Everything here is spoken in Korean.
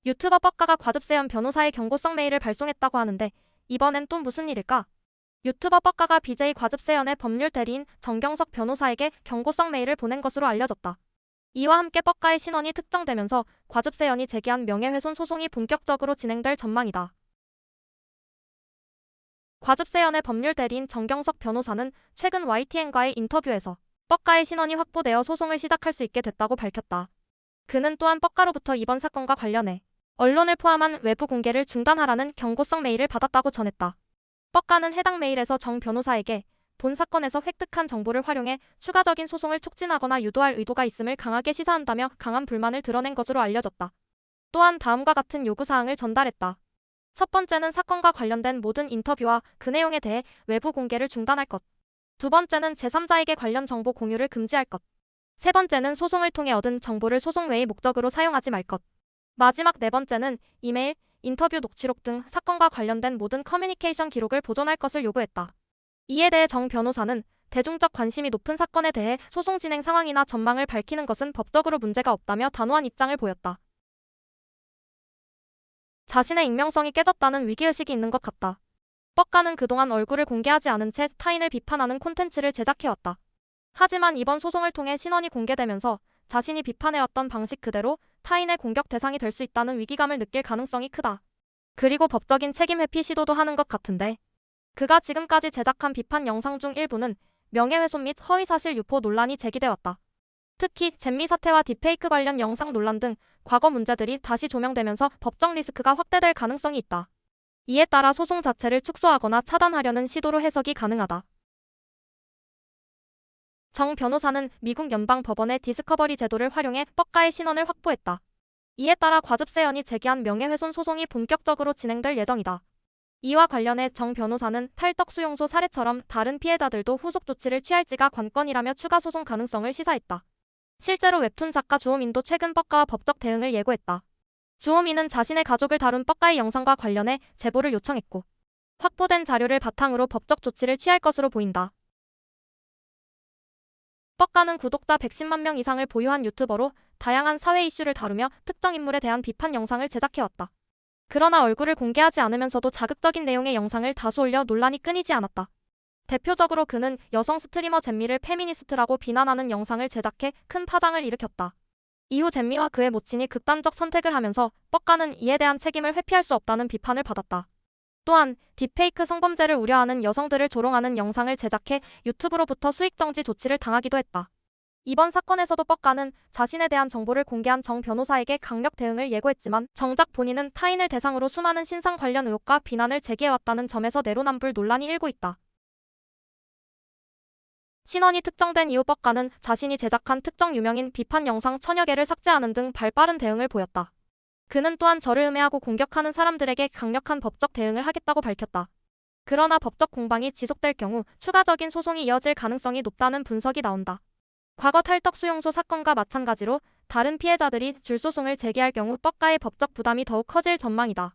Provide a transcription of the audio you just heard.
유튜버 뻑가가 과즙세연 변호사의 경고성 메일을 발송했다고 하는데 이번엔 또 무슨 일일까? 유튜버 뻑가가 BJ 과즙세연의 법률 대리인 정경석 변호사에게 경고성 메일을 보낸 것으로 알려졌다. 이와 함께 뻑가의 신원이 특정되면서 과즙세연이 제기한 명예훼손 소송이 본격적으로 진행될 전망이다. 과즙세연의 법률 대리인 정경석 변호사는 최근 YTN과의 인터뷰에서 뻑가의 신원이 확보되어 소송을 시작할 수 있게 됐다고 밝혔다. 그는 또한 뻑가로부터 이번 사건과 관련해 언론을 포함한 외부 공개를 중단하라는 경고성 메일을 받았다고 전했다. 뻑가는 해당 메일에서 정 변호사에게 본 사건에서 획득한 정보를 활용해 추가적인 소송을 촉진하거나 유도할 의도가 있음을 강하게 시사한다며 강한 불만을 드러낸 것으로 알려졌다. 또한 다음과 같은 요구사항을 전달했다. 첫 번째는 사건과 관련된 모든 인터뷰와 그 내용에 대해 외부 공개를 중단할 것. 두 번째는 제3자에게 관련 정보 공유를 금지할 것. 세 번째는 소송을 통해 얻은 정보를 소송 외의 목적으로 사용하지 말 것. 마지막 네 번째는 이메일, 인터뷰 녹취록 등 사건과 관련된 모든 커뮤니케이션 기록을 보존할 것을 요구했다. 이에 대해 정 변호사는 대중적 관심이 높은 사건에 대해 소송 진행 상황이나 전망을 밝히는 것은 법적으로 문제가 없다며 단호한 입장을 보였다. 자신의 익명성이 깨졌다는 위기의식이 있는 것 같다. 뻑가는 그동안 얼굴을 공개하지 않은 채 타인을 비판하는 콘텐츠를 제작해왔다. 하지만 이번 소송을 통해 신원이 공개되면서 자신이 비판해왔던 방식 그대로 타인의 공격 대상이 될 수 있다는 위기감을 느낄 가능성이 크다. 그리고 법적인 책임 회피 시도도 하는 것 같은데. 그가 지금까지 제작한 비판 영상 중 일부는 명예훼손 및 허위사실 유포 논란이 제기되었다. 특히 잼미 사태와 딥페이크 관련 영상 논란 등 과거 문제들이 다시 조명되면서 법적 리스크가 확대될 가능성이 있다. 이에 따라 소송 자체를 축소하거나 차단하려는 시도로 해석이 가능하다. 정 변호사는 미국 연방법원의 디스커버리 제도를 활용해 뻑가의 신원을 확보했다. 이에 따라 과즙세연이 제기한 명예훼손 소송이 본격적으로 진행될 예정이다. 이와 관련해 정 변호사는 탈덕수용소 사례처럼 다른 피해자들도 후속 조치를 취할지가 관건이라며 추가 소송 가능성을 시사했다. 실제로 웹툰 작가 주호민도 최근 뻑가와 법적 대응을 예고했다. 주호민은 자신의 가족을 다룬 뻑가의 영상과 관련해 제보를 요청했고 확보된 자료를 바탕으로 법적 조치를 취할 것으로 보인다. 뻑가는 구독자 110만 명 이상을 보유한 유튜버로 다양한 사회 이슈를 다루며 특정 인물에 대한 비판 영상을 제작해왔다. 그러나 얼굴을 공개하지 않으면서도 자극적인 내용의 영상을 다수 올려 논란이 끊이지 않았다. 대표적으로 그는 여성 스트리머 잼미를 페미니스트라고 비난하는 영상을 제작해 큰 파장을 일으켰다. 이후 잼미와 그의 모친이 극단적 선택을 하면서 뻑가는 이에 대한 책임을 회피할 수 없다는 비판을 받았다. 또한 딥페이크 성범죄를 우려하는 여성들을 조롱하는 영상을 제작해 유튜브로부터 수익 정지 조치를 당하기도 했다. 이번 사건에서도 뻑가는 자신에 대한 정보를 공개한 정 변호사에게 강력 대응을 예고했지만 정작 본인은 타인을 대상으로 수많은 신상 관련 의혹과 비난을 제기해왔다는 점에서 내로남불 논란이 일고 있다. 신원이 특정된 이후 뻑가는 자신이 제작한 특정 유명인 비판 영상 1000여 개를 삭제하는 등 발빠른 대응을 보였다. 그는 또한 저를 음해하고 공격하는 사람들에게 강력한 법적 대응을 하겠다고 밝혔다. 그러나 법적 공방이 지속될 경우 추가적인 소송이 이어질 가능성이 높다는 분석이 나온다. 과거 탈덕수용소 사건과 마찬가지로 다른 피해자들이 줄소송을 제기할 경우 뻑가의 법적 부담이 더욱 커질 전망이다.